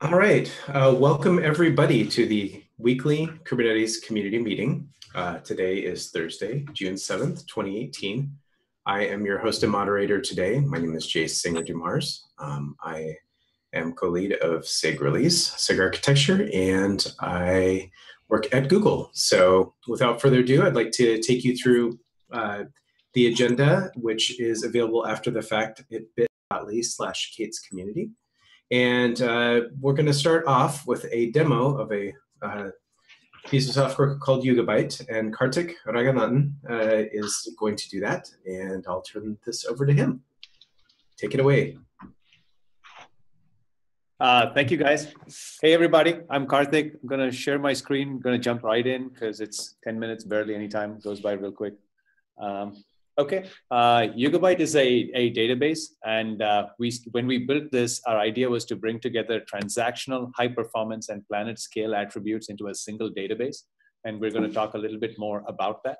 All right, welcome everybody to the weekly Kubernetes community meeting. Today is Thursday, June 7th, 2018. I am your host and moderator today. My name is Jace Singer-Dumars. I am co-lead of Sig Release, Sig Architecture, and I work at Google. So without further ado, I'd like to take you through the agenda, which is available after the fact at bit.ly/Kate's community. And we're going to start off with a demo of a piece of software called Yugabyte, and Karthik Raghunathan is going to do that, and I'll turn this over to him. Take it away. Thank you, guys. Hey, everybody. I'm Karthik. I'm going to share my screen. I'm going to jump right in because it's 10 minutes, barely any time. It goes by real quick. Okay, Yugabyte is a database, and when we built this, our idea was to bring together transactional, high performance, and planet scale attributes into a single database, and we're going to talk a little bit more about that.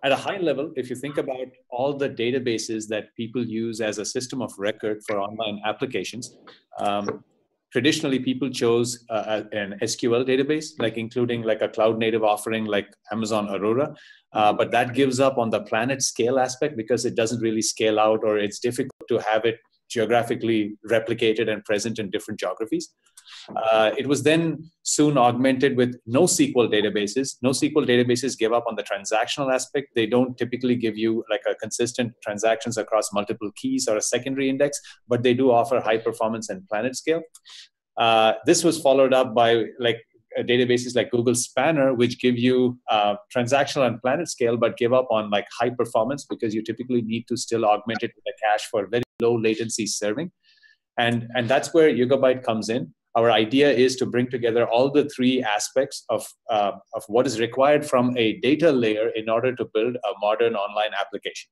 At a high level, if you think about all the databases that people use as a system of record for online applications, traditionally people chose an SQL database, including a cloud native offering like Amazon Aurora. But that gives up on the planet scale aspect because it doesn't really scale out, or it's difficult to have it geographically replicated and present in different geographies. It was then soon augmented with NoSQL databases. NoSQL databases give up on the transactional aspect. They don't typically give you a consistent transactions across multiple keys or a secondary index, but they do offer high performance and planet scale. This was followed up by databases like Google Spanner, which give you transactional and planet scale, but give up on high performance because you typically need to still augment it with a cache for very low latency serving. And that's where Yugabyte comes in. Our idea is to bring together all the three aspects of what is required from a data layer in order to build a modern online application.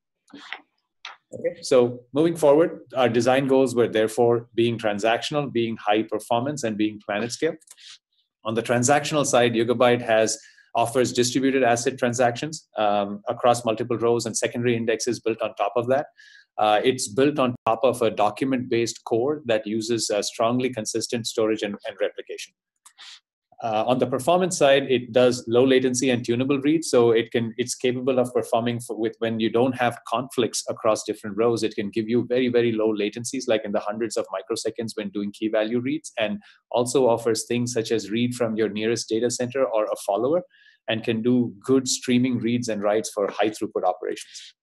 Okay, so moving forward, our design goals were therefore being transactional, being high performance, and being planet scale. On the transactional side, Yugabyte offers distributed asset transactions across multiple rows and secondary indexes built on top of that. It's built on top of a document-based core that uses strongly consistent storage and replication. On the performance side, it does low latency and tunable reads, so it's capable of performing when you don't have conflicts across different rows. It can give you very, very low latencies, like in the hundreds of microseconds when doing key value reads, and also offers things such as read from your nearest data center or a follower, and can do good streaming reads and writes for high throughput operations.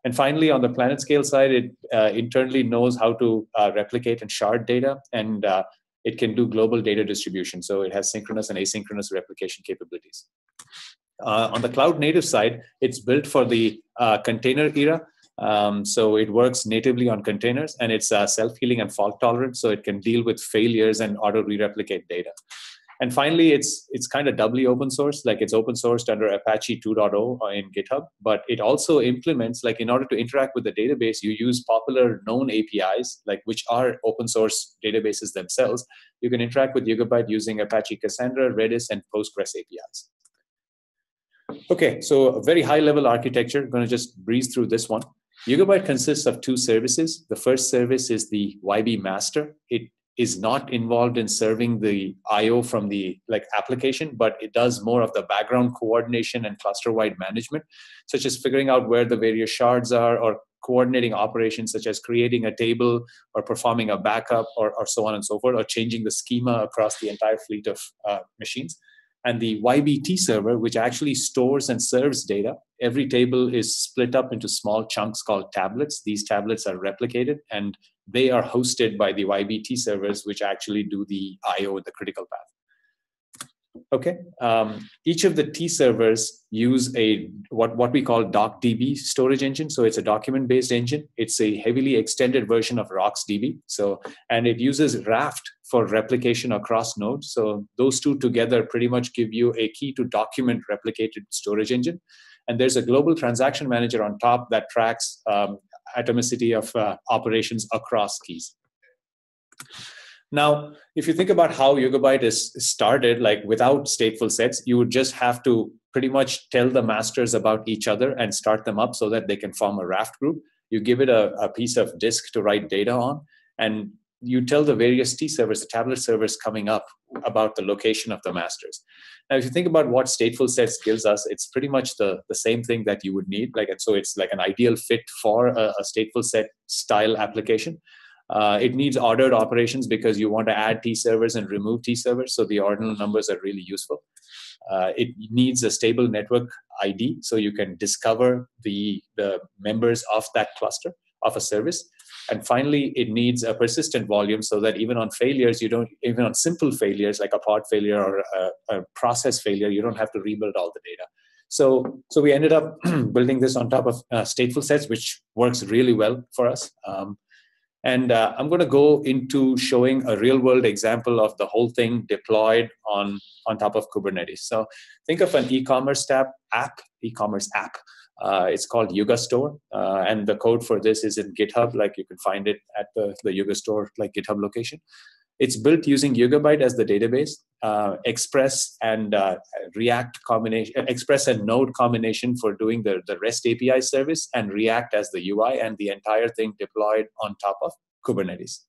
And finally, on the planet scale side, it internally knows how to replicate and shard data, and it can do global data distribution. So it has synchronous and asynchronous replication capabilities. On the cloud native side, it's built for the container era. So it works natively on containers, and it's self-healing and fault tolerant. So it can deal with failures and auto re-replicate data. And finally, it's kind of doubly open source. It's open sourced under Apache 2.0 in GitHub, but it also implements, in order to interact with the database, you use popular known APIs, which are open source databases themselves. You can interact with Yugabyte using Apache Cassandra, Redis, and Postgres APIs. Okay, so a very high level architecture. I'm going to just breeze through this one. Yugabyte consists of two services. The first service is the YB master. It is not involved in serving the I/O from the application, but it does more of the background coordination and cluster-wide management, such as figuring out where the various shards are, or coordinating operations such as creating a table or performing a backup, or so on and so forth, or changing the schema across the entire fleet of machines. And the YBT server, which actually stores and serves data. Every table is split up into small chunks called tablets. These tablets are replicated, and they are hosted by the YBT servers, which actually do the I/O, the critical path. Okay, each of the T servers use what we call DocDB storage engine. So it's a document-based engine. It's a heavily extended version of RocksDB. And it uses Raft for replication across nodes. So those two together pretty much give you a key to document replicated storage engine. And there's a global transaction manager on top that tracks atomicity of operations across keys. Now, if you think about how Yugabyte is started, without stateful sets, you would just have to pretty much tell the masters about each other and start them up so that they can form a Raft group. You give it a piece of disk to write data on, and you tell the various T servers, the tablet servers coming up, about the location of the masters. Now, if you think about what stateful sets gives us, it's pretty much the same thing that you would need. And so it's like an ideal fit for a stateful set style application. It needs ordered operations because you want to add T servers and remove T servers. So the ordinal numbers are really useful. It needs a stable network ID, so you can discover the members of that cluster of a service. And finally, it needs a persistent volume so that even on failures, even on simple failures like a pod failure or a process failure, you don't have to rebuild all the data. So we ended up building this on top of stateful sets, which works really well for us. And I'm going to go into showing a real-world example of the whole thing deployed on top of Kubernetes. So think of an e-commerce app. It's called Yuga Store, and the code for this is in GitHub. Like you can find it at the Yuga Store like GitHub location. It's built using Yugabyte as the database, Express and React combination, Express and Node combination for doing the REST API service, and React as the UI, and the entire thing deployed on top of Kubernetes.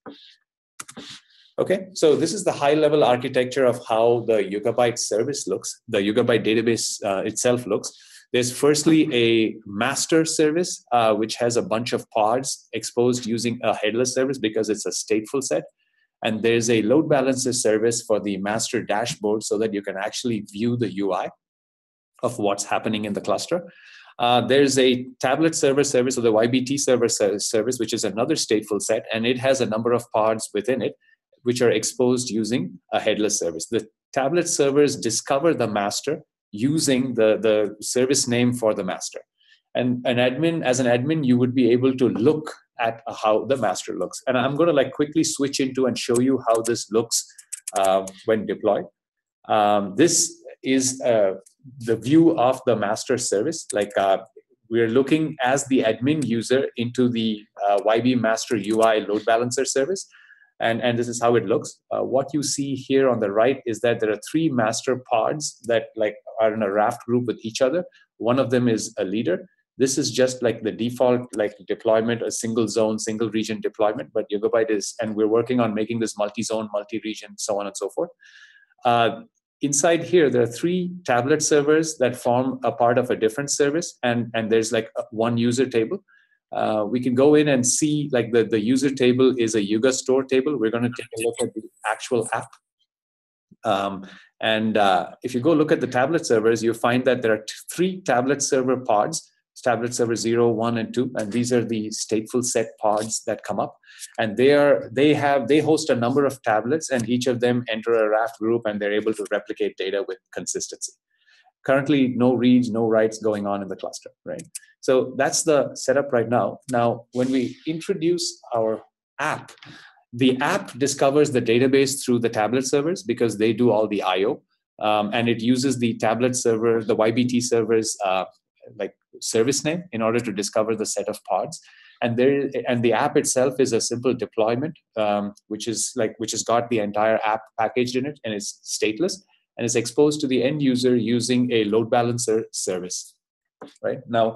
Okay, so this is the high-level architecture of how the Yugabyte service looks, the Yugabyte database itself looks. There's firstly a master service, which has a bunch of pods exposed using a headless service because it's a stateful set. And there's a load balancer service for the master dashboard so that you can actually view the UI of what's happening in the cluster. There's a tablet server service, or the YBT server service, which is another stateful set, and it has a number of pods within it, which are exposed using a headless service. The tablet servers discover the master using the service name for the master. And as an admin, you would be able to look at how the master looks. And I'm going to quickly switch into and show you how this looks when deployed. This is the view of the master service. We're looking as the admin user into the YB master UI load balancer service. And this is how it looks. What you see here on the right is that there are 3 master pods that are in a raft group with each other. One of them is a leader. This is just the default deployment, a single zone, single region deployment, but Yugabyte is, and we're working on making this multi-zone, multi-region, so on and so forth. Inside here, there are 3 tablet servers that form a part of a different service, and there's one user table. We can go in and see the user table is a Yuga Store table. We're going to take a look at the actual app. If you go look at the tablet servers, you find that there are 3 tablet server pods, tablet server 0, 1, and 2, and these are the stateful set pods that come up. And they host a number of tablets, and each of them enter a raft group, and they're able to replicate data with consistency. Currently, no reads, no writes going on in the cluster, right? So that's the setup right now. Now, when we introduce our app, the app discovers the database through the tablet servers because they do all the I/O, and it uses the tablet server, the YBT server's service name in order to discover the set of pods. And the app itself is a simple deployment, which has got the entire app packaged in it, and it's stateless, and is exposed to the end user using a load balancer service. Right now,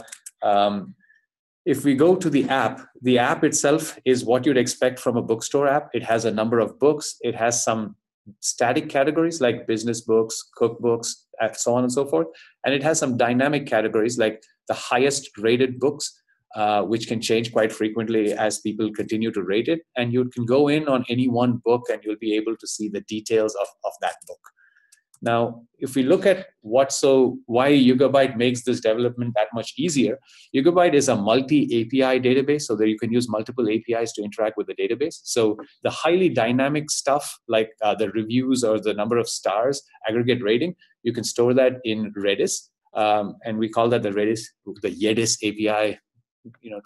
if we go to the app itself is what you'd expect from a bookstore app. It has a number of books. It has some static categories like business books, cookbooks, and so on and so forth. And it has some dynamic categories like the highest rated books, which can change quite frequently as people continue to rate it. And you can go in on any one book and you'll be able to see the details of that book. Now, if we look at why Yugabyte makes this development that much easier, Yugabyte is a multi-API database, so that you can use multiple APIs to interact with the database. So the highly dynamic stuff, like the reviews or the number of stars, aggregate rating, you can store that in Redis, and we call that the Redis API,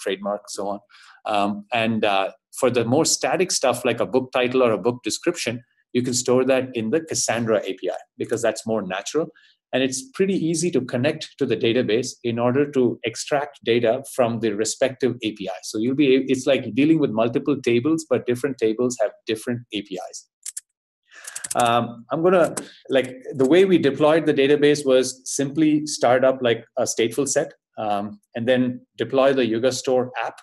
trademark, so on. For the more static stuff, like a book title or a book description, you can store that in the Cassandra API because that's more natural. And it's pretty easy to connect to the database in order to extract data from the respective API. So it's like dealing with multiple tables, but different tables have different APIs. The way we deployed the database was simply start up like a stateful set and then deploy the Yuga Store app.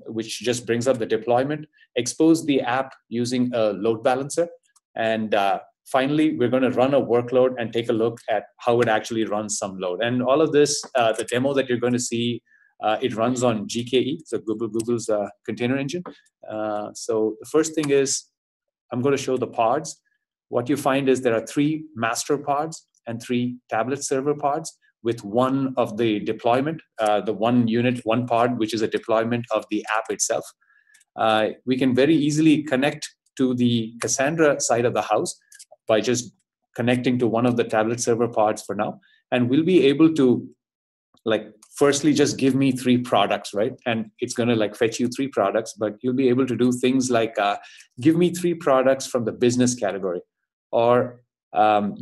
which just brings up the deployment, expose the app using a load balancer, and finally, we're going to run a workload and take a look at how it actually runs some load. And all of this, the demo that you're going to see, it runs on GKE, so Google's container engine. So the first thing is, I'm going to show the pods. What you find is there are 3 master pods and 3 tablet server pods with one of the deployment, the one pod, which is a deployment of the app itself. We can very easily connect to the Cassandra side of the house by just connecting to one of the tablet server pods for now. And we'll be able to, like, firstly, just give me 3 products, right? And it's going to like fetch you 3 products, but you'll be able to do things like give me 3 products from the business category, or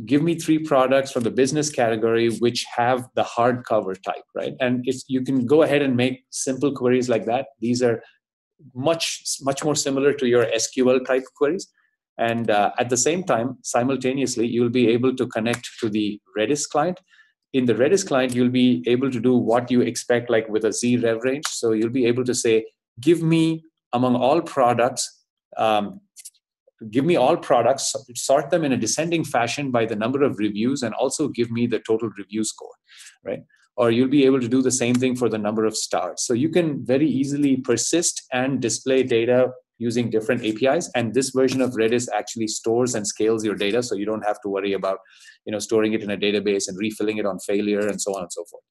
give me 3 products from the business category which have the hardcover type, right? And you can go ahead and make simple queries like that. These are much more similar to your SQL type queries. And at the same time, simultaneously, you'll be able to connect to the Redis client. In the Redis client, you'll be able to do what you expect, like with a Z-Rev range. So you'll be able to say, give me among all products, sort them in a descending fashion by the number of reviews, and also give me the total review score, right? Or you'll be able to do the same thing for the number of stars. So you can very easily persist and display data using different APIs. And this version of Redis actually stores and scales your data, so you don't have to worry about, storing it in a database and refilling it on failure and so on and so forth.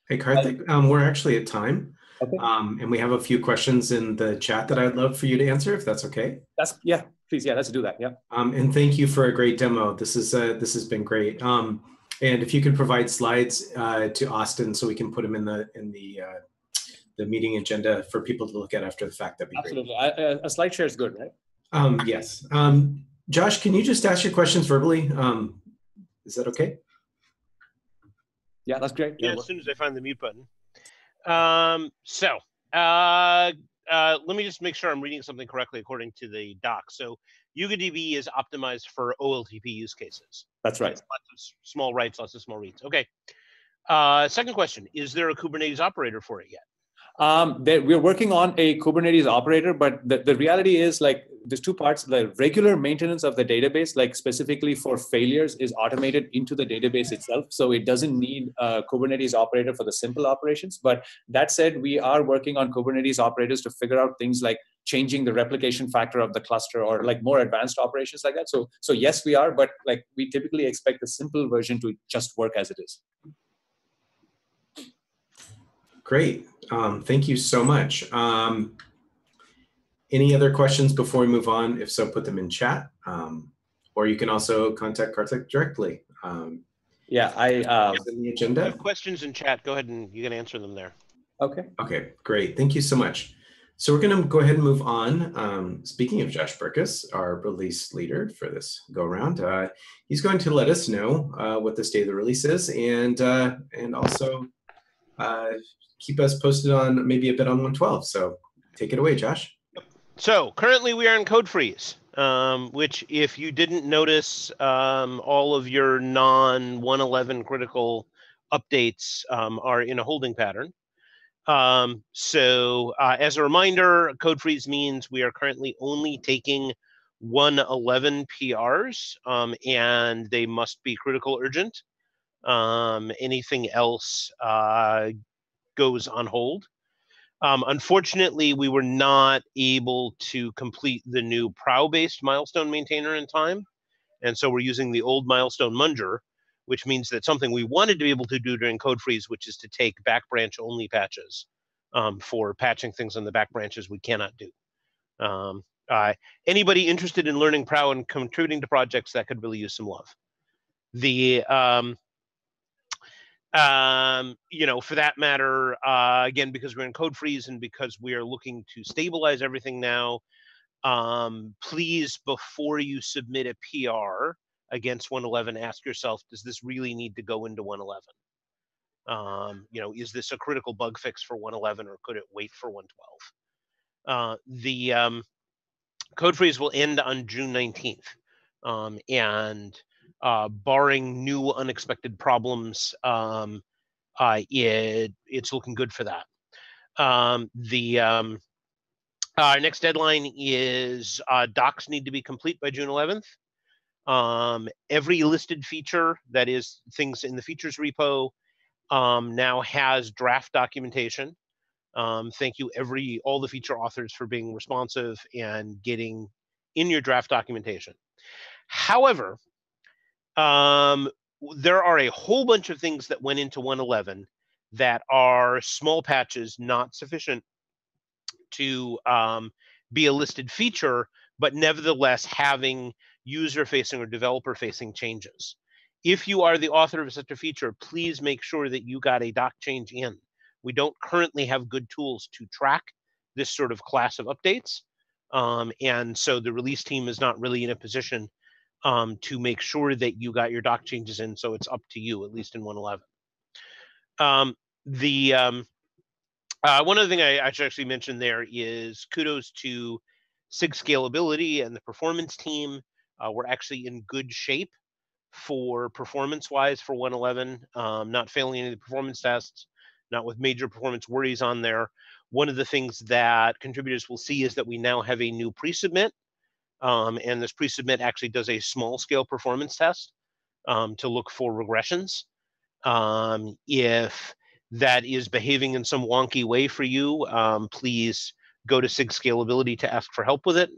Hey, Karthik, we're actually at time. Okay. And we have a few questions in the chat that I'd love for you to answer, if that's okay. Yeah, please. Yeah, let's do that. Yeah. And thank you for a great demo. This has been great. And if you could provide slides to Austin so we can put them in the meeting agenda for people to look at after the fact, that'd be Absolutely. great. Absolutely. A slide share is good, right? Yes. Josh, can you just ask your questions verbally? Is that okay? Yeah, that's great. Yeah, as soon as I find the mute button. Let me just make sure I'm reading something correctly according to the doc. So YugaDB is optimized for OLTP use cases. That's right. Lots of small writes, lots of small reads. Okay. Second question, is there a Kubernetes operator for it yet? We're working on a Kubernetes operator, but the reality is, like, there's 2 parts. The regular maintenance of the database, like specifically for failures, is automated into the database itself. So it doesn't need a Kubernetes operator for the simple operations. But that said, we are working on Kubernetes operators to figure out things like changing the replication factor of the cluster, or like more advanced operations like that. So yes, we are, but like we typically expect the simple version to just work as it is. Great. Thank you so much. Any other questions before we move on? If so, put them in chat. Or you can also contact Karthik directly. Yeah, in the agenda. I have questions in chat. Go ahead and you can answer them there. Okay. Okay, great. Thank you so much. So we're going to go ahead and move on. Speaking of Josh Burkus, our release leader for this go around, he's going to let us know what the state of the release is, and also keep us posted on maybe a bit on 112. So take it away, Josh. So currently we are in code freeze, which, if you didn't notice, all of your non-111 critical updates are in a holding pattern. As a reminder, code freeze means we are currently only taking 111 PRs, and they must be critical urgent. Anything else goes on hold. Unfortunately, we were not able to complete the new PROW-based milestone maintainer in time. And so we're using the old milestone munger, which means that something we wanted to be able to do during code freeze, which is to take back branch only patches for patching things on the back branches, we cannot do. Anybody interested in learning PROW and contributing to projects, that could really use some love. For that matter, again, because we're in code freeze and because we are looking to stabilize everything now, please, before you submit a PR against 111, ask yourself, does this really need to go into 111? Is this a critical bug fix for 111, or could it wait for 112? The code freeze will end on June 19th. Barring new unexpected problems, it's looking good for that. Our next deadline is docs need to be complete by June 11th. Every listed feature, that is things in the features repo, now has draft documentation. Thank you all the feature authors for being responsive and getting in your draft documentation. However, there are a whole bunch of things that went into 1.11 that are small patches, not sufficient to be a listed feature, but nevertheless having user-facing or developer-facing changes. If you are the author of such a feature, please make sure that you got a doc change in. We don't currently have good tools to track this sort of class of updates. And so the release team is not really in a position to make sure that you got your doc changes in, so it's up to you, at least in 1.11. One other thing I should actually mention there is kudos to Sig Scalability and the performance team. We're actually in good shape for performance-wise for 1.11, not failing any of the performance tests, not with major performance worries on there. One of the things that contributors will see is that we now have a new pre-submit, and this pre-submit actually does a small-scale performance test to look for regressions. If that is behaving in some wonky way for you, please go to Sig Scalability to ask for help with it.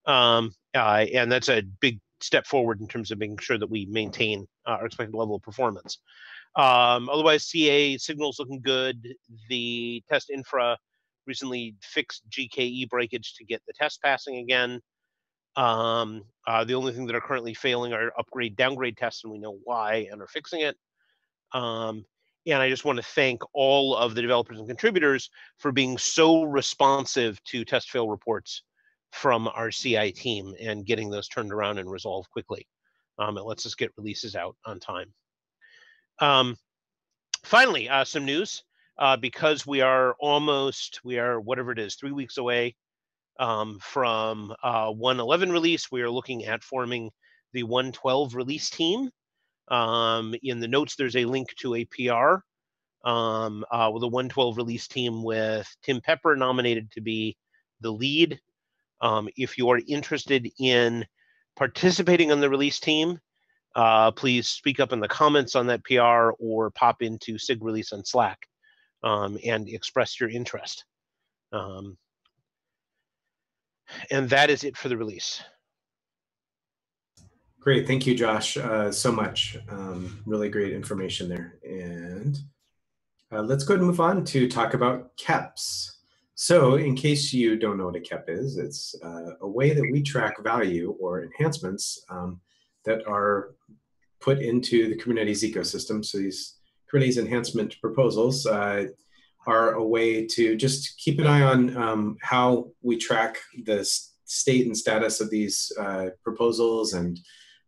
And that's a big step forward in terms of making sure that we maintain our expected level of performance. Otherwise, CA signal's looking good. The test infra recently fixed GKE breakage to get the test passing again. The only thing that are currently failing are upgrade, downgrade tests, and we know why and are fixing it. And I just want to thank all of the developers and contributors for being so responsive to test fail reports from our CI team and getting those turned around and resolved quickly. It lets us get releases out on time. Finally, some news. Because we are whatever it is, 3 weeks away from 1.11 release, we are looking at forming the 1.12 release team. In the notes, there's a link to a PR with a 1.12 release team with Tim Pepper nominated to be the lead. If you are interested in participating on the release team, please speak up in the comments on that PR or pop into SIG Release on Slack and express your interest. And that is it for the release. Great, thank you, Josh, so much. Really great information there. And let's go ahead and move on to talk about KEPs. So in case you don't know what a KEP is, it's a way that we track value or enhancements that are put into the Kubernetes ecosystem. So these Kubernetes enhancement proposals are a way to just keep an eye on how we track the state and status of these proposals and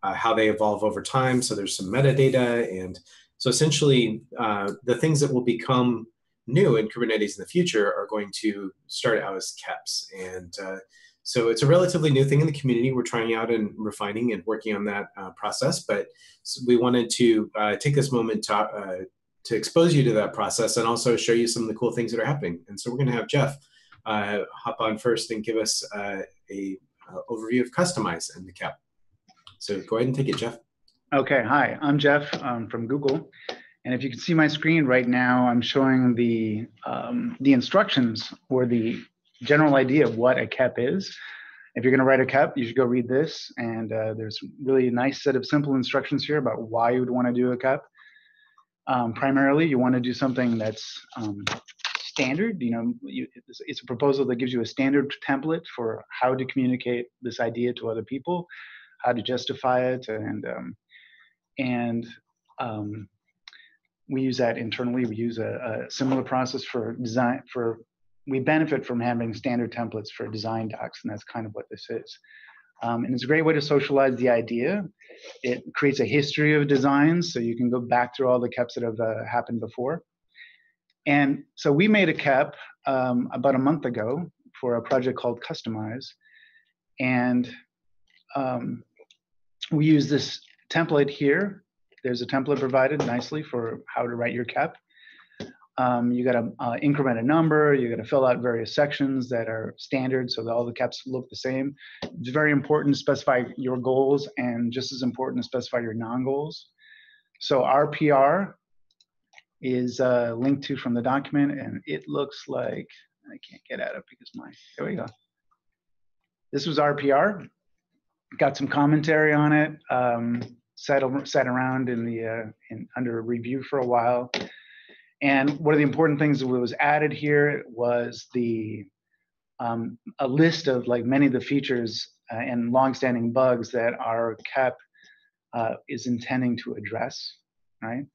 how they evolve over time. So there's some metadata. And so essentially, the things that will become new in Kubernetes in the future are going to start out as KEPs. And so it's a relatively new thing in the community. We're trying out and refining and working on that process. But we wanted to take this moment to expose you to that process and also show you some of the cool things that are happening. And so we're going to have Jeff hop on first and give us a overview of Kustomize and the KEP. So go ahead and take it, Jeff. Okay, hi, I'm Jeff from Google. And if you can see my screen right now, I'm showing the instructions or the general idea of what a KEP is. If you're going to write a KEP, you should go read this. And there's really a nice set of simple instructions here about why you would want to do a KEP. Primarily, you want to do something that's standard. You know, it's a proposal that gives you a standard template for how to communicate this idea to other people, how to justify it, and we use that internally. We use a similar process for design. We benefit from having standard templates for design docs, and that's kind of what this is. And it's a great way to socialize the idea. It creates a history of designs, so you can go back through all the KEPs that have happened before. And so we made a KEP about a month ago for a project called Kustomize, and we use this template here. There's a template provided nicely for how to write your KEP. You got to increment a number. You got to fill out various sections that are standard so that all the caps look the same. It's very important to specify your goals, and just as important to specify your non-goals. So our PR is linked to from the document, and it looks like, I can't get at it because there we go. This was our PR. Got some commentary on it. Sat around under review for a while. And one of the important things that was added here was a list of like many of the features and longstanding bugs that our CAP is intending to address, right?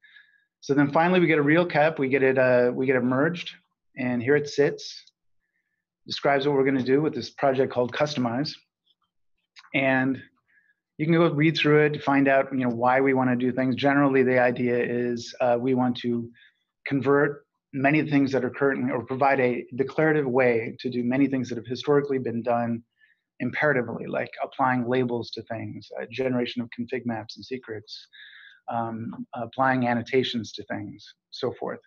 So then finally we get a real CAP, we get it merged, and here it sits. Describes what we're going to do with this project called Customize. And you can go read through it to find out, why we want to do things. Generally, the idea is we want to convert many things that are currently, or provide a declarative way to do many things that have historically been done imperatively, like applying labels to things, generation of config maps and secrets, applying annotations to things, so forth.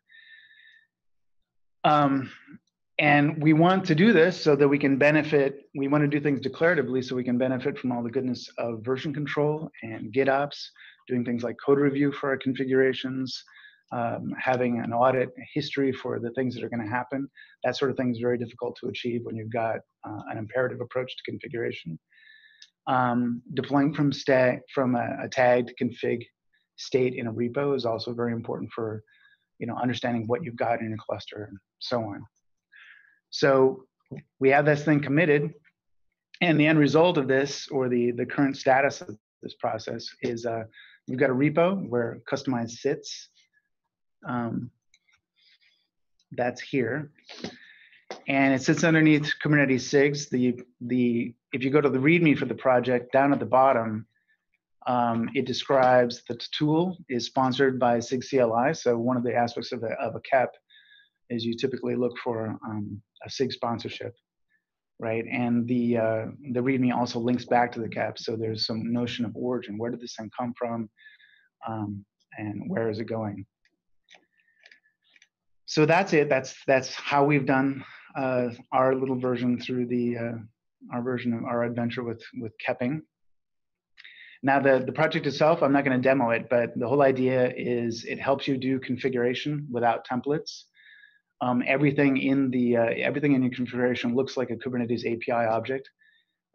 And we want to do this so that we can benefit. We want to do things declaratively so we can benefit from all the goodness of version control and GitOps, doing things like code review for our configurations, having an audit history for the things that are going to happen. That sort of thing is very difficult to achieve when you've got an imperative approach to configuration. Deploying from a tagged config state in a repo is also very important for understanding what you've got in your cluster and so on. So we have this thing committed, and the end result of this, or the current status of this process, is we've got a repo where Customize sits. That's here, and it sits underneath Kubernetes SIGs. If you go to the README for the project, down at the bottom, it describes that the tool is sponsored by SIG CLI. So one of the aspects of a CAP is you typically look for a SIG sponsorship, right? And the README also links back to the CAP, so there's some notion of origin. Where did this thing come from, and where is it going? So that's it. That's how we've done our little version through our version of our adventure with kepping. Now the project itself, I'm not going to demo it, but the whole idea is it helps you do configuration without templates. Everything in your configuration looks like a Kubernetes API object.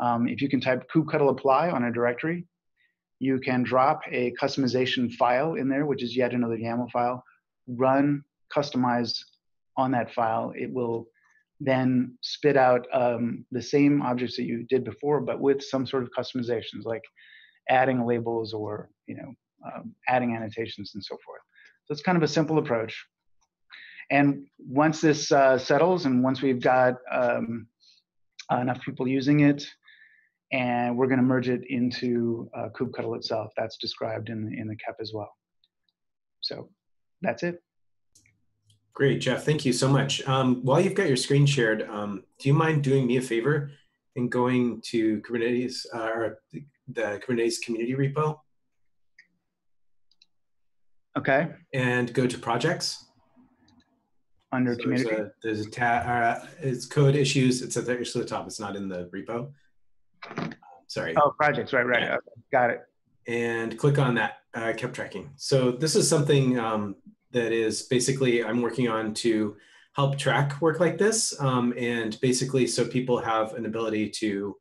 If you can type kubectl apply on a directory, you can drop a customization file in there, which is yet another YAML file. Run Customize on that file. It will then spit out the same objects that you did before, but with some sort of customizations, like adding labels or adding annotations and so forth. So it's kind of a simple approach. And once this settles, and once we've got enough people using it, and we're going to merge it into kubectl itself. That's described in the CAP as well. So that's it. Great, Jeff. Thank you so much. While you've got your screen shared, do you mind doing me a favor and going to Kubernetes or the Kubernetes community repo? Okay. And go to projects. Under community. There's a tab. It's code issues. It's at the top. It's not in the repo. Sorry. Oh, projects. Right. Yeah. Okay. Got it. And click on that kept tracking. So this is something that is basically I'm working on to help track work like this, and basically so people have an ability to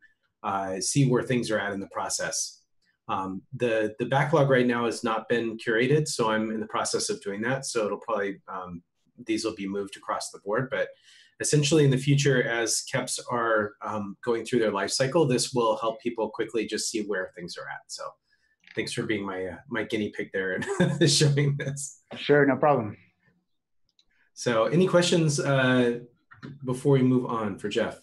see where things are at in the process. The backlog right now has not been curated, so I'm in the process of doing that. So it'll probably these will be moved across the board, but essentially in the future, as KEPs are going through their life cycle, this will help people quickly just see where things are at. So thanks for being my guinea pig there and showing this. Sure, no problem. So any questions before we move on for Jeff?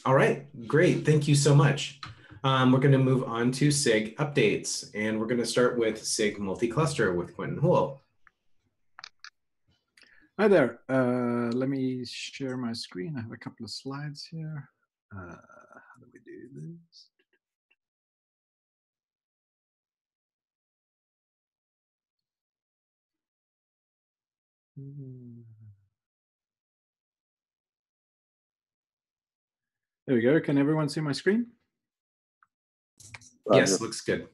All right, great. Thank you so much. We're going to move on to Sig Updates, and we're going to start with Sig Multi-Cluster with Quentin Houle. Hi there. Let me share my screen. I have a couple of slides here. How do we do this? There we go. Can everyone see my screen? Yes, looks good.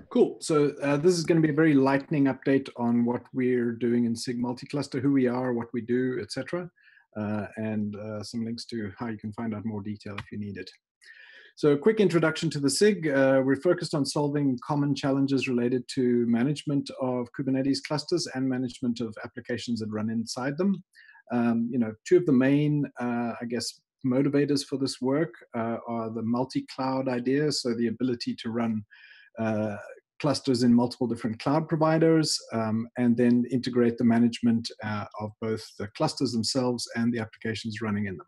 Cool. So this is going to be a very lightning update on what we're doing in Sig multi-cluster, who we are, what we do, etc., and some links to how you can find out more detail if you need it. So a quick introduction to the Sig. We're focused on solving common challenges related to management of Kubernetes clusters and management of applications that run inside them. Two of the main, I guess, motivators for this work are the multi-cloud idea, so the ability to run clusters in multiple different cloud providers, and then integrate the management of both the clusters themselves and the applications running in them.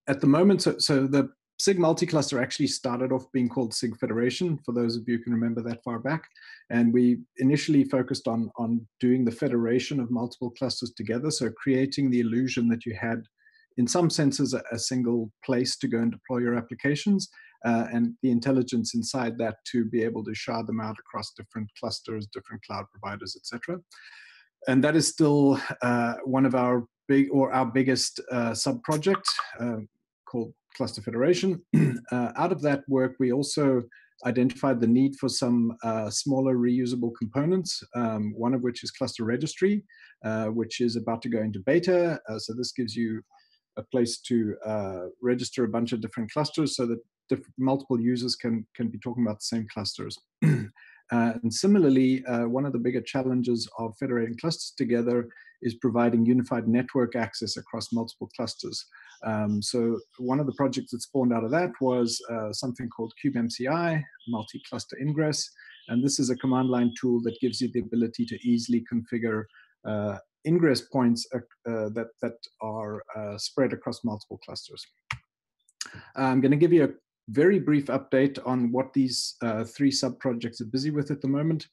At the moment, so the Sig multi-cluster actually started off being called Sig Federation, for those of you who can remember that far back. And we initially focused on doing the federation of multiple clusters together, so creating the illusion that you had, in some senses, a single place to go and deploy your applications, and the intelligence inside that to be able to shard them out across different clusters, different cloud providers, etc. And that is still one of our biggest sub-projects called Cluster Federation. Out of that work, we also identified the need for some smaller reusable components, one of which is Cluster Registry, which is about to go into beta. So this gives you a place to register a bunch of different clusters so that multiple users can be talking about the same clusters. And similarly, one of the bigger challenges of federating clusters together is providing unified network access across multiple clusters. So one of the projects that spawned out of that was something called kubemci, multi-cluster Ingress. And this is a command line tool that gives you the ability to easily configure ingress points that are spread across multiple clusters. I'm going to give you a very brief update on what these three sub-projects are busy with at the moment.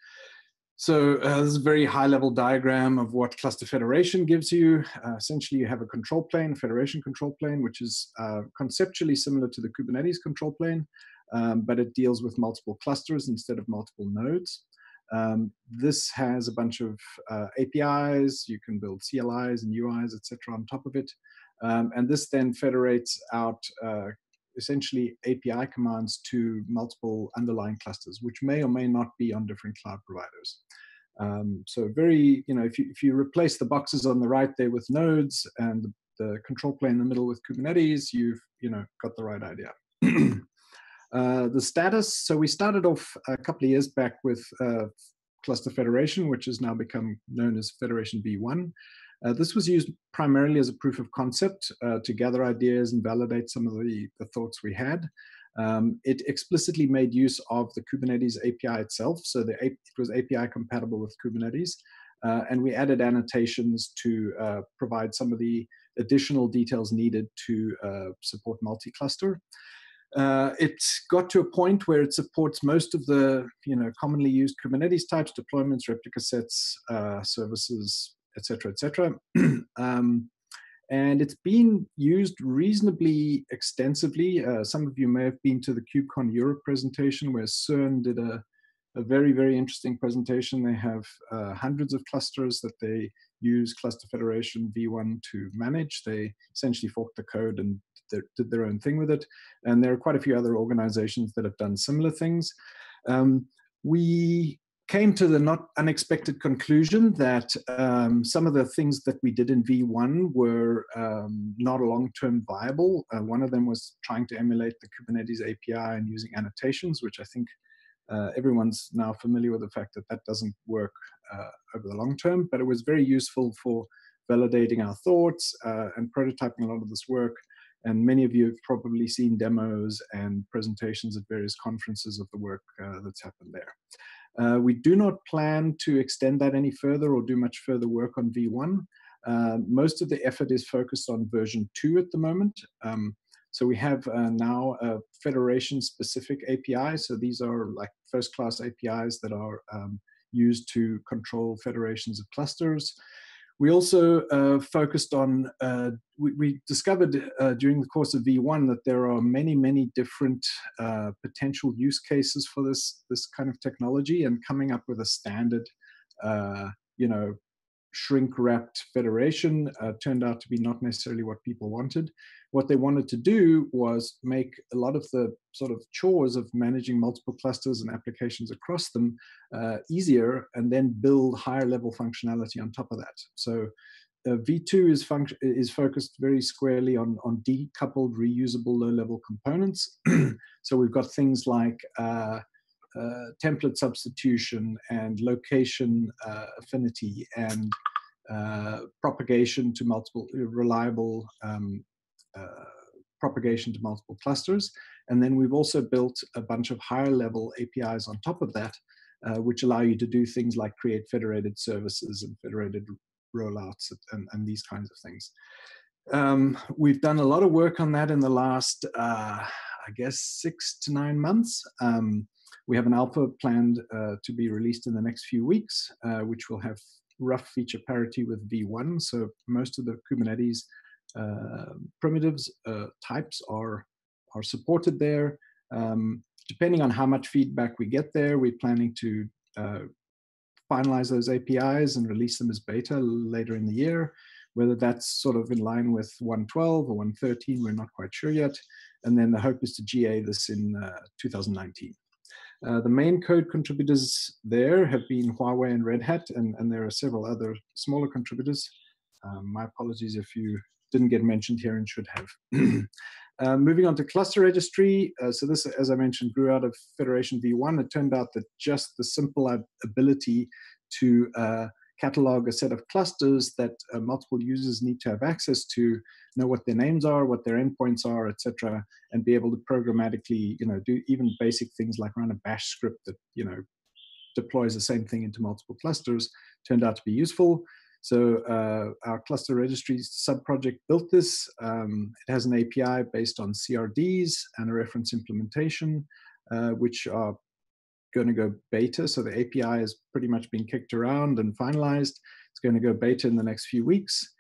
So this is a very high-level diagram of what Cluster Federation gives you. Essentially, you have a control plane, federation control plane, which is conceptually similar to the Kubernetes control plane, but it deals with multiple clusters instead of multiple nodes. This has a bunch of APIs. You can build CLIs and UIs, etc., on top of it. And this then federates out essentially API commands to multiple underlying clusters, which may or may not be on different cloud providers. So very, if you replace the boxes on the right there with nodes and the control plane in the middle with Kubernetes, you've got the right idea. The status, so we started off a couple of years back with Cluster Federation, which has now become known as Federation V1. This was used primarily as a proof of concept to gather ideas and validate some of the thoughts we had. It explicitly made use of the Kubernetes API itself, so it was API compatible with Kubernetes. And we added annotations to provide some of the additional details needed to support multi-cluster. It got to a point where it supports most of the commonly used Kubernetes types, deployments, replica sets, services, etc., etc. And it's been used reasonably extensively. Some of you may have been to the KubeCon Europe presentation where CERN did a very, very interesting presentation. They have hundreds of clusters that they use Cluster Federation V1 to manage. They essentially forked the code and did their own thing with it. And there are quite a few other organizations that have done similar things. We came to the not unexpected conclusion that some of the things that we did in V1 were not long-term viable. One of them was trying to emulate the Kubernetes API and using annotations, which I think everyone's now familiar with the fact that that doesn't work over the long term, but it was very useful for validating our thoughts and prototyping a lot of this work. And many of you have probably seen demos and presentations at various conferences of the work that's happened there. We do not plan to extend that any further or do much further work on V1. Most of the effort is focused on version 2 at the moment. So we have now a federation-specific API. So these are like first-class APIs that are used to control federations of clusters. We also focused on, we discovered during the course of V1 that there are many, many different potential use cases for this kind of technology, and coming up with a standard shrink-wrapped federation turned out to be not necessarily what people wanted. What they wanted to do was make a lot of the sort of chores of managing multiple clusters and applications across them easier, and then build higher-level functionality on top of that. So V2 is focused very squarely on decoupled, reusable, low-level components. So we've got things like template substitution and location affinity and propagation to multiple reliable propagation to multiple clusters. And then we've also built a bunch of higher level APIs on top of that, which allow you to do things like create federated services and federated rollouts and these kinds of things. We've done a lot of work on that in the last, I guess, 6 to 9 months. We have an alpha planned to be released in the next few weeks, which will have rough feature parity with V1. So most of the Kubernetes primitives types are supported there. Depending on how much feedback we get there, we're planning to finalize those APIs and release them as beta later in the year. Whether that's sort of in line with 1.12 or 1.13, we're not quite sure yet. And then the hope is to GA this in 2019. The main code contributors there have been Huawei and Red Hat, and there are several other smaller contributors. My apologies if you didn't get mentioned here and should have. Moving on to cluster registry. So this, as I mentioned, grew out of Federation V1. It turned out that just the simple ability to catalog a set of clusters that multiple users need to have access to, know what their names are, what their endpoints are, etc., and be able to programmatically, do even basic things like run a bash script that, deploys the same thing into multiple clusters, turned out to be useful. So our cluster registry sub-project built this. It has an API based on CRDs and a reference implementation, which are going to go beta. So the API has pretty much been kicked around and finalized. It's going to go beta in the next few weeks.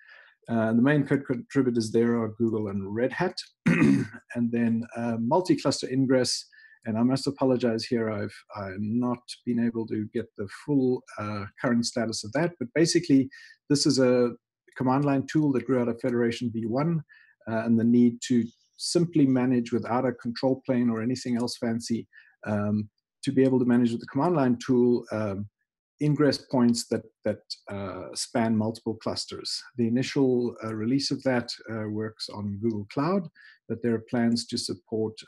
The main code contributors there are Google and Red Hat. And then multi-cluster Ingress. And I must apologize here, I've not been able to get the full current status of that. But basically, this is a command line tool that grew out of Federation V1, and the need to simply manage without a control plane or anything else fancy, to be able to manage with the command line tool ingress points that span multiple clusters. The initial release of that works on Google Cloud, but there are plans to support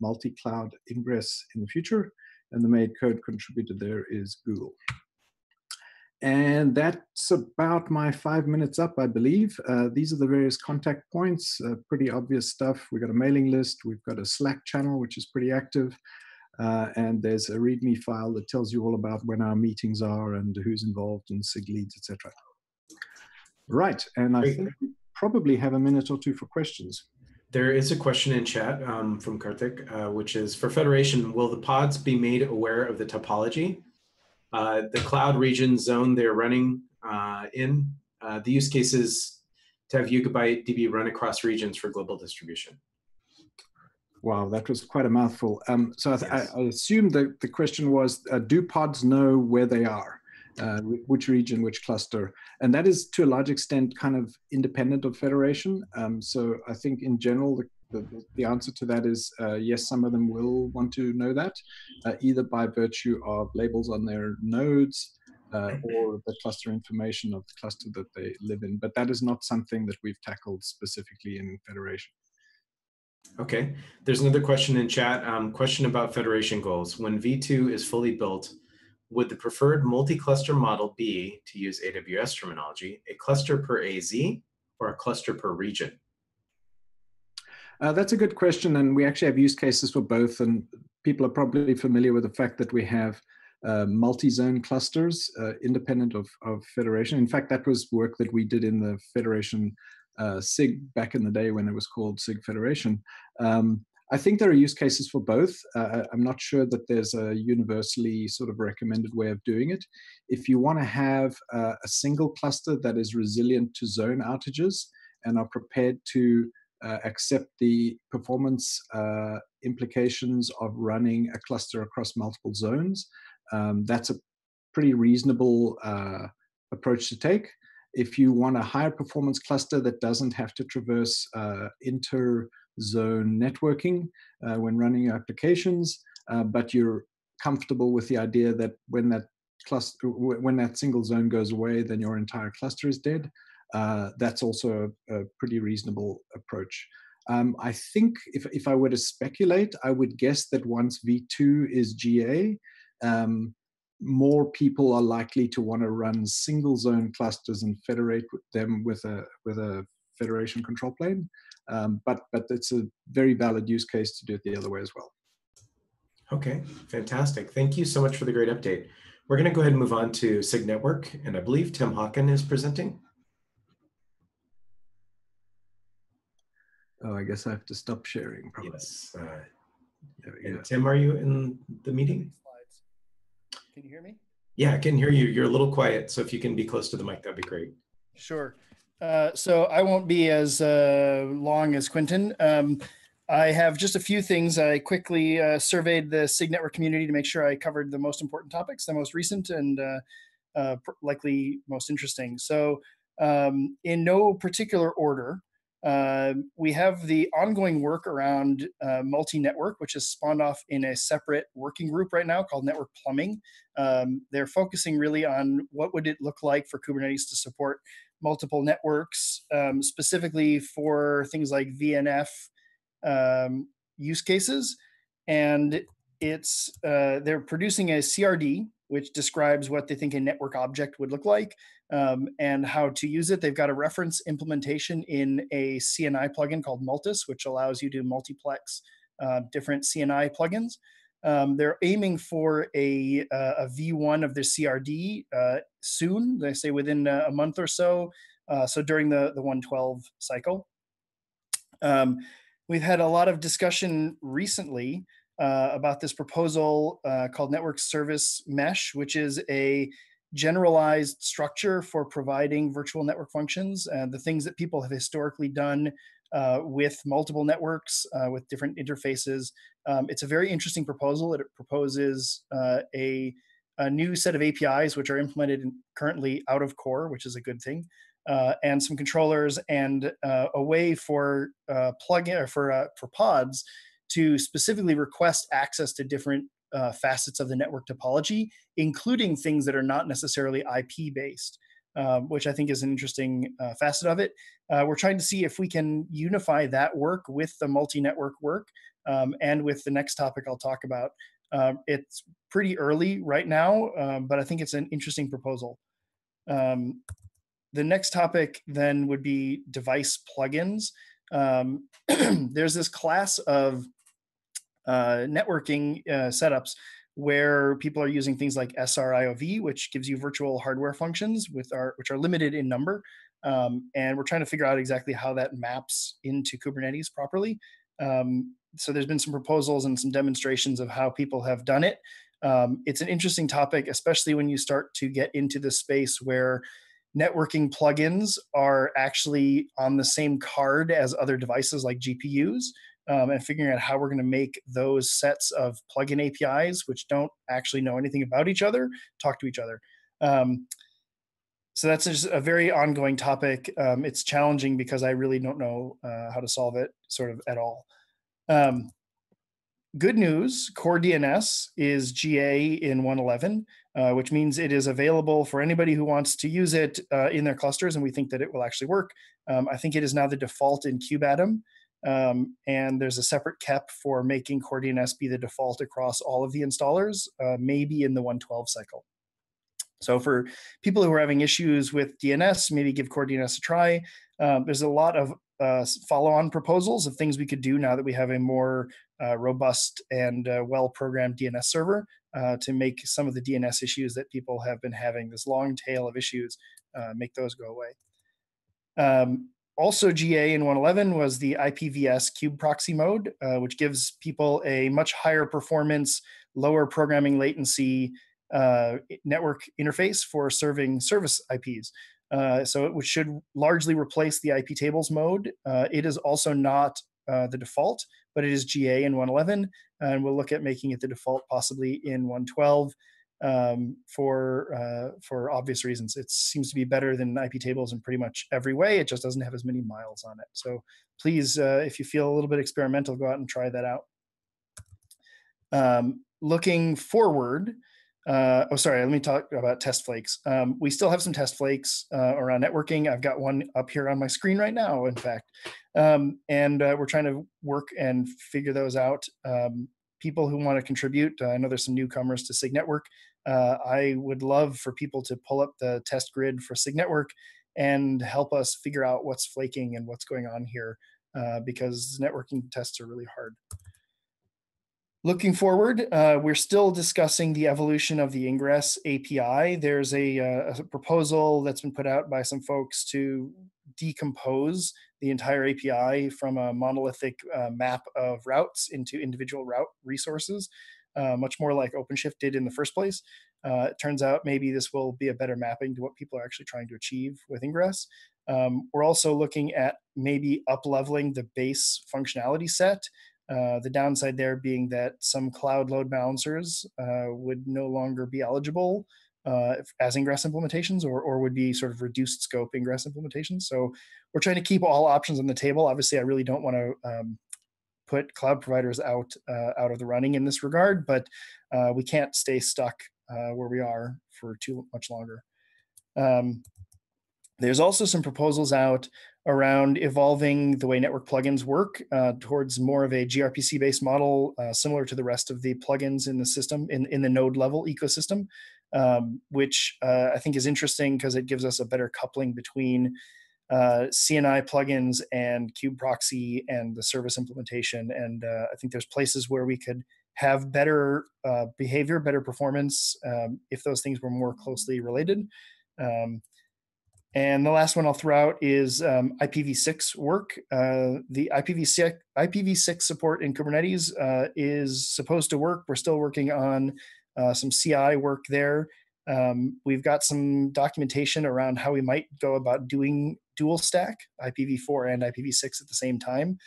multi-cloud ingress in the future, and the main code contributor there is Google. And that's about my 5 minutes up, I believe. These are the various contact points, pretty obvious stuff. We've got a mailing list, we've got a Slack channel, which is pretty active. And there's a README file that tells you all about when our meetings are and who's involved and SIG leads, etc. Right, and I think we probably have a minute or two for questions. There is a question in chat from Karthik, which is, for Federation, will the pods be made aware of the topology? The cloud region zone they're running in, the use case is to have Yugabyte DB run across regions for global distribution. Wow, that was quite a mouthful. So I assume that the question was, do pods know where they are, which region, which cluster? And that is to a large extent kind of independent of Federation. So I think in general, the answer to that is yes, some of them will want to know that, either by virtue of labels on their nodes or the cluster information of the cluster that they live in. But that is not something that we've tackled specifically in Federation. Okay, there's another question in chat, question about Federation goals. When V2 is fully built, would the preferred multi-cluster model be, to use AWS terminology, a cluster per AZ or a cluster per region? That's a good question, and we actually have use cases for both, and people are probably familiar with the fact that we have multi-zone clusters independent of Federation. In fact, that was work that we did in the Federation SIG back in the day when it was called SIG Federation. I think there are use cases for both. I'm not sure that there's a universally sort of recommended way of doing it. If you want to have a single cluster that is resilient to zone outages and are prepared to accept the performance implications of running a cluster across multiple zones, that's a pretty reasonable approach to take. If you want a higher performance cluster that doesn't have to traverse inter-zone networking when running your applications, but you're comfortable with the idea that when that single zone goes away, then your entire cluster is dead, that's also a pretty reasonable approach. I think if I were to speculate, I would guess that once V2 is GA, more people are likely to want to run single zone clusters and federate them with a federation control plane. But it's a very valid use case to do it the other way as well. Okay, fantastic. Thank you so much for the great update. We're going to go ahead and move on to Sig Network, and I believe Tim Hawken is presenting. Oh, I guess I have to stop sharing. Probably. Yes. There we go. Tim, are you in the meeting? Can you hear me? Yeah, I can hear you. You're a little quiet, so if you can be close to the mic, that'd be great. Sure. So I won't be as long as Quentin. I have just a few things. I quickly surveyed the Sig Network community to make sure I covered the most important topics, the most recent and likely most interesting. So in no particular order, we have the ongoing work around multi-network, which is spawned off in a separate working group right now called Network Plumbing. They're focusing really on what would it look like for Kubernetes to support multiple networks, specifically for things like VNF use cases. And it's they're producing a CRD, which describes what they think a network object would look like and how to use it. They've got a reference implementation in a CNI plugin called Multis, which allows you to multiplex different CNI plugins. They're aiming for a V1 of their CRD soon. They say within a month or so. So during the 112 cycle. We've had a lot of discussion recently about this proposal called Network Service Mesh, which is a generalized structure for providing virtual network functions and the things that people have historically done with multiple networks with different interfaces. It's a very interesting proposal. It proposes a new set of APIs which are implemented currently out of core, which is a good thing, and some controllers and a way for for pods to specifically request access to different facets of the network topology, including things that are not necessarily IP based, which I think is an interesting facet of it. We're trying to see if we can unify that work with the multi-network work and with the next topic I'll talk about. It's pretty early right now, but I think it's an interesting proposal. The next topic then would be device plugins. There's this class of networking setups where people are using things like SRIOV, which gives you virtual hardware functions which are limited in number. And we're trying to figure out exactly how that maps into Kubernetes properly. So there's been some proposals and some demonstrations of how people have done it. It's an interesting topic, especially when you start to get into the space where networking plugins are actually on the same card as other devices like GPUs, and figuring out how we're going to make those sets of plugin APIs, which don't actually know anything about each other, talk to each other. So that's just a very ongoing topic. It's challenging because I really don't know how to solve it sort of at all. Good news, Core DNS is GA in 111, which means it is available for anybody who wants to use it in their clusters, and we think that it will actually work. I think it is now the default in kubeadm, and there's a separate KEP for making Core DNS be the default across all of the installers, maybe in the 112 cycle. So for people who are having issues with DNS, maybe give Core DNS a try. There's a lot of follow-on proposals of things we could do now that we have a more robust and well-programmed DNS server to make some of the DNS issues that people have been having, this long tail of issues, make those go away. Also GA in 111 was the IPv6 kube proxy mode, which gives people a much higher performance, lower programming latency network interface for serving service IPs. So it should largely replace the IP tables mode. It is also not the default, but it is GA in 111, and we'll look at making it the default possibly in 112. for obvious reasons. It seems to be better than IP tables in pretty much every way. It just doesn't have as many miles on it. So please, if you feel a little bit experimental, go out and try that out. Looking forward, oh, sorry, let me talk about test flakes. We still have some test flakes around networking. I've got one up here on my screen right now, in fact. And we're trying to work and figure those out. People who want to contribute, I know there's some newcomers to Sig Network. I would love for people to pull up the test grid for Sig Network and help us figure out what's flaking and what's going on here, because networking tests are really hard. Looking forward, we're still discussing the evolution of the Ingress API. There's a proposal that's been put out by some folks to decompose the entire API from a monolithic map of routes into individual route resources, much more like OpenShift did in the first place. It turns out maybe this will be a better mapping to what people are actually trying to achieve with Ingress. We're also looking at maybe up-leveling the base functionality set. The downside there being that some cloud load balancers would no longer be eligible as Ingress implementations, or would be sort of reduced scope Ingress implementations. So we're trying to keep all options on the table. Obviously, I really don't want to put cloud providers out of the running in this regard, but we can't stay stuck where we are for too much longer. There's also some proposals out around evolving the way network plugins work towards more of a gRPC-based model, similar to the rest of the plugins in the system, in the node level ecosystem, which I think is interesting because it gives us a better coupling between CNI plugins and kubeproxy and the service implementation. And I think there's places where we could have better behavior, better performance if those things were more closely related. And the last one I'll throw out is Ipv6 work. The Ipv6 support in Kubernetes is supposed to work. We're still working on some CI work there. We've got some documentation around how we might go about doing dual stack, IPv4 and IPv6 at the same time.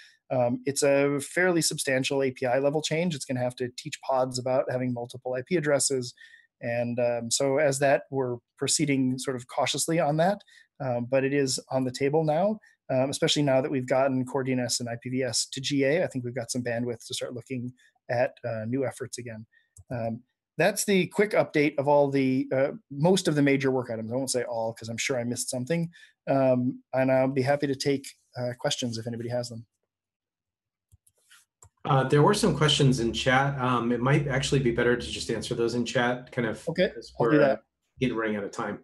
It's a fairly substantial API level change. It's going to have to teach pods about having multiple IP addresses. And so as that, we're proceeding sort of cautiously on that, but it is on the table now, especially now that we've gotten Core DNS and IPVS to GA. I think we've got some bandwidth to start looking at new efforts again. That's the quick update of all the, most of the major work items. I won't say all, because I'm sure I missed something. And I'll be happy to take questions if anybody has them. There were some questions in chat. It might actually be better to just answer those in chat, kind of. Okay, I'll do that. Running out of time.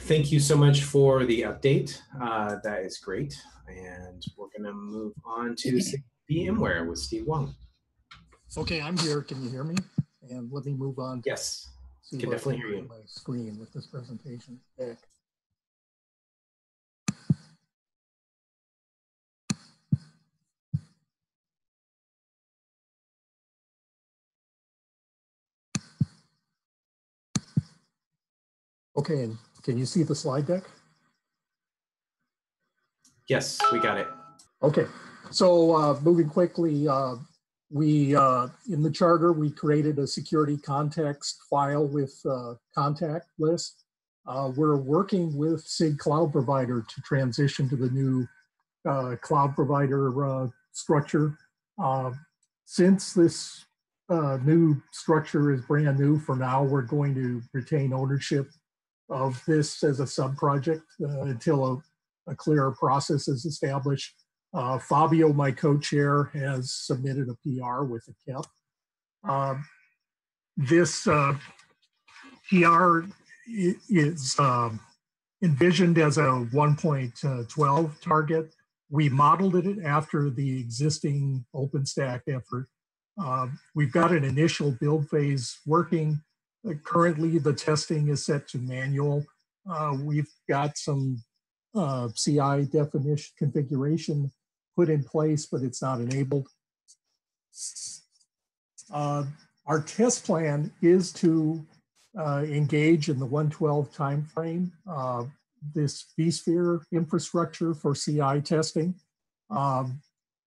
Thank you so much for the update. That is great. And we're going to move on to VMware with Steve Wong. Okay, I'm here. Can you hear me? And let me move on. Yes, I can definitely hear you. My screen with this presentation back. Okay, and can you see the slide deck? Yes, we got it. Okay, so moving quickly, in the charter, we created a security context file with contact list. We're working with Sig Cloud Provider to transition to the new cloud provider structure. Since this new structure is brand new for now, we're going to retain ownership of this as a sub-project until a clearer process is established. Fabio, my co-chair, has submitted a PR with a KEP. This PR is envisioned as a 1.12 target. We modeled it after the existing OpenStack effort. We've got an initial build phase working. Currently, the testing is set to manual. We've got some CI definition configuration put in place, but it's not enabled. Our test plan is to engage in the 112 timeframe, this vSphere infrastructure for CI testing.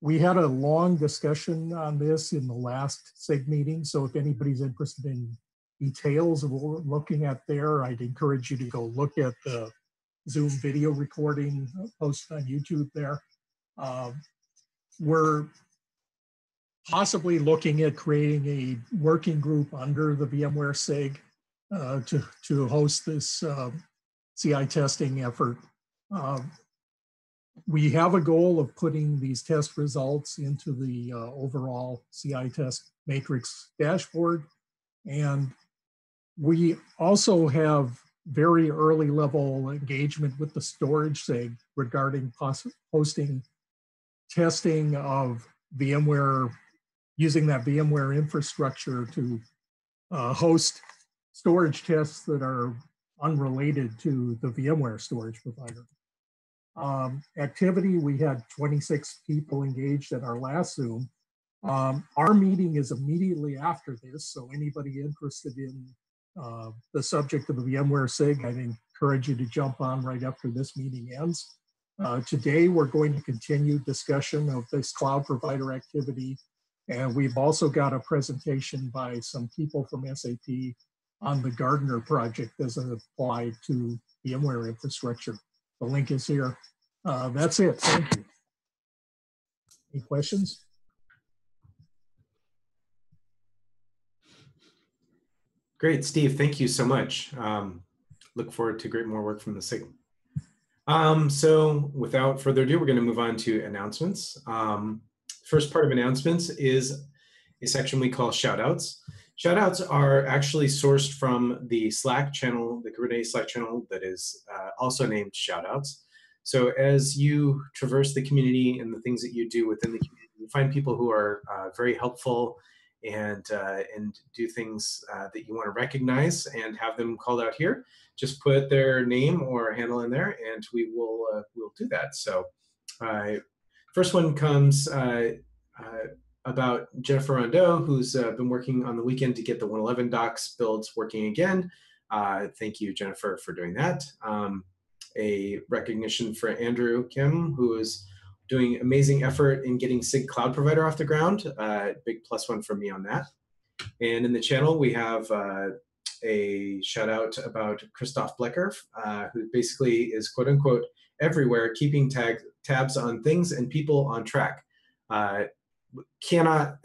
We had a long discussion on this in the last SIG meeting, so if anybody's interested in details of what we're looking at there, I'd encourage you to go look at the Zoom video recording posted on YouTube there. We're possibly looking at creating a working group under the VMware SIG to host this CI testing effort. We have a goal of putting these test results into the overall CI test matrix dashboard. And we also have very early level engagement with the storage SIG regarding hosting testing of VMware, using that VMware infrastructure to host storage tests that are unrelated to the VMware storage provider. Activity, we had 26 people engaged at our last Zoom. Our meeting is immediately after this, so anybody interested in the subject of the VMware SIG, I'd encourage you to jump on right after this meeting ends. Today, we're going to continue discussion of this cloud provider activity, and we've also got a presentation by some people from SAP on the Gardener project as it applied to VMware infrastructure. The link is here. That's it. Thank you. Any questions? Great, Steve. Thank you so much. Look forward to great more work from the SIG. So without further ado, we're going to move on to announcements. First part of announcements is a section we call Shoutouts. Shoutouts are actually sourced from the Slack channel, the Kubernetes Slack channel that is also named Shoutouts. So as you traverse the community and the things that you do within the community, you find people who are very helpful and do things that you want to recognize and have them called out here. Just put their name or handle in there, and we will we'll do that. So first one comes about Jennifer Rondeau, who's been working on the weekend to get the 111 docs builds working again. Thank you, Jennifer, for doing that. A recognition for Andrew Kim, who is doing amazing effort in getting SIG Cloud Provider off the ground. Big plus one from me on that. And in the channel, we have a shout out about Christoph Blecker, who basically is quote unquote everywhere, keeping tabs on things and people on track. Cannot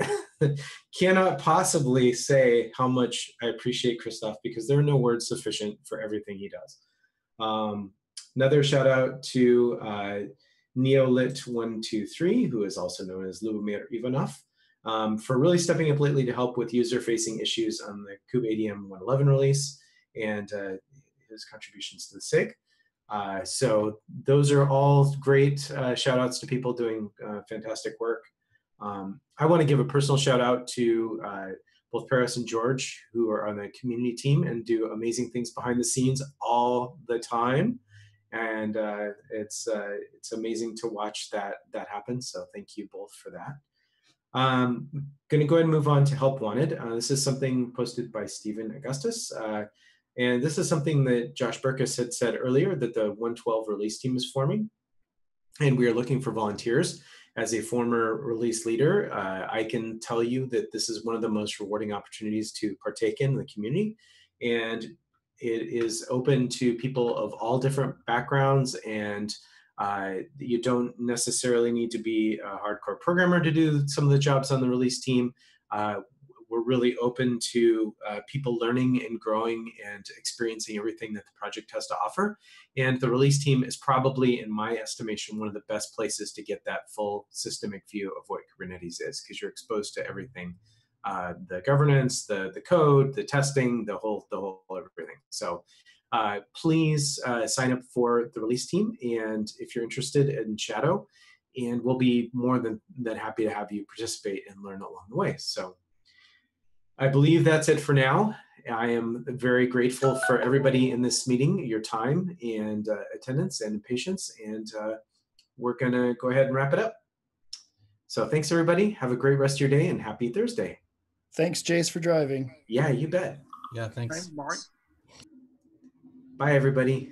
possibly say how much I appreciate Christoph, because there are no words sufficient for everything he does. Another shout out to Neolit123, who is also known as Lubomir Ivanov, for really stepping up lately to help with user-facing issues on the kubeadm 111 release and his contributions to the SIG. So those are all great shout outs to people doing fantastic work. I want to give a personal shout out to both Paris and George, who are on the community team and do amazing things behind the scenes all the time. And it's amazing to watch that happen. So thank you both for that. I'm going to go ahead and move on to Help Wanted. This is something posted by Stephen Augustus. And this is something that Josh Burkus had said earlier, that the 112 release team is forming. And we are looking for volunteers. As a former release leader, I can tell you that this is one of the most rewarding opportunities to partake in the community. And it is open to people of all different backgrounds, and you don't necessarily need to be a hardcore programmer to do some of the jobs on the release team. We're really open to people learning and growing and experiencing everything that the project has to offer. And the release team is probably, in my estimation, one of the best places to get that full systemic view of what Kubernetes is, because you're exposed to everything. The governance, the code, the testing, the whole everything. So please sign up for the release team, and if you're interested in Shadow, and we'll be more than happy to have you participate and learn along the way. So I believe that's it for now. I am very grateful for everybody in this meeting, your time and attendance and patience, and we're gonna go ahead and wrap it up. So thanks everybody, have a great rest of your day and happy Thursday. Thanks, Jace, for driving. Yeah, you bet. Yeah, thanks. Bye, everybody.